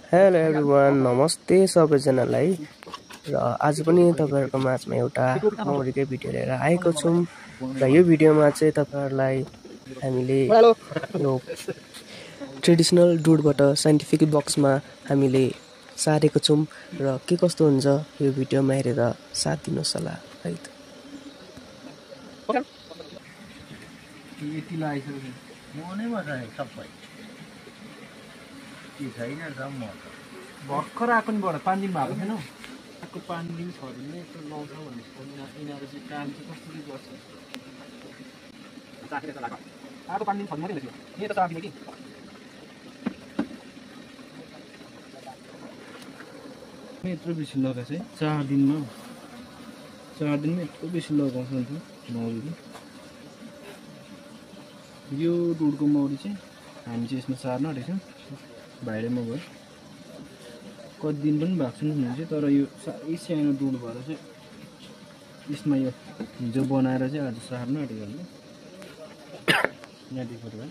Hello everyone, नमस्ते सबैजनालाई। र आज पनि तपाईहरुको माझमा एउटा मौरीकै भिडियो लिएर आएको छौं। र यो भिडियोमा चाहिँ तपाईहरुलाई हामीले यो ट्रेडिसनल डुडबाट साइन्टिफिक बक्समा हामीले सारेको छौं र के कस्तो हुन्छ यो भिडियोमा हेरेर साथ दिनुहोस् होला है त। यति लागिसक्यो मनै बसाए सबै के छैन सम्म भर्खर आएको नि बडा 5 दिन भएको छैन आएको 5 दिन 6 दिन नै यस्तो लाउँछ भन्ने यिनीहरू चाहिँ काम चाहिँ कसरी गर्छ चाखेर त लाग्यो आएको 5 दिन 6 दिन मात्रै भयो नि त 4 दिन कि यत्रो बेसी लगाएछ है 4 दिनमा 4 दिनमा यत्रो बेसी लगाउँछ नि मौरीले। यो डुडको मौरी चाहिँ हामी चाहिँ यसमा सार्न आँटेको छौँ भाइरलमा भयो कति दिन पनि भएको छैन चाहिँ तर यो साह्रै सानो डुड भएर चाहिँ यसमा यो हिजो बनाएर चाहिँ आज सार्न आँटेको हो यहाँ देखेर है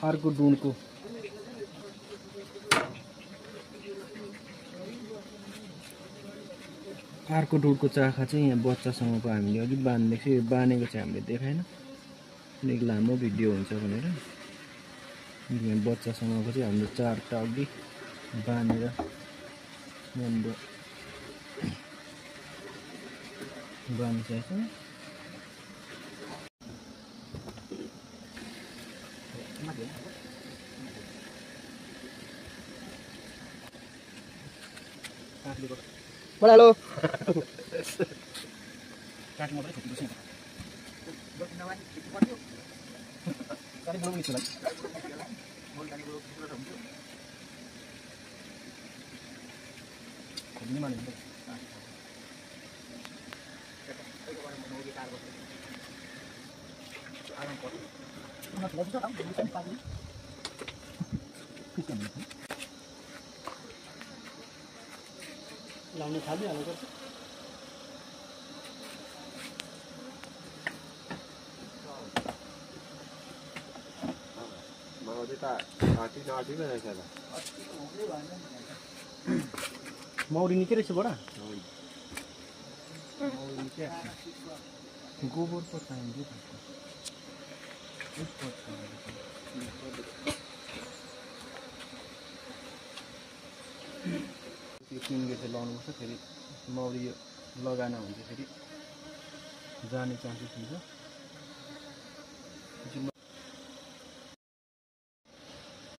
अर्को डुडको अर्को डुडको चाखा चाहिँ यहाँ बच्चासँगको हामीले अघि बाँधेको छ। यो बाँधेको चाहिँ हामीले देखाएन एक लामो भिडियो हुन्छ भनेर यहाँ बच्चासँगको चाहिँ हाम्रो 4टा अघि बाँधेर बाँधिसकेको छ। हेलो लाउने खाली हाल्नु पर्छ। मौरी निकै रहेछ बडा गोबर पो चाहिन्छ त्यो किनेर चाहिँ लाउनुपर्छ फेरि मौरी लगाएन भने चाहिँ फेरि जाने चान्सेस हुन्छ।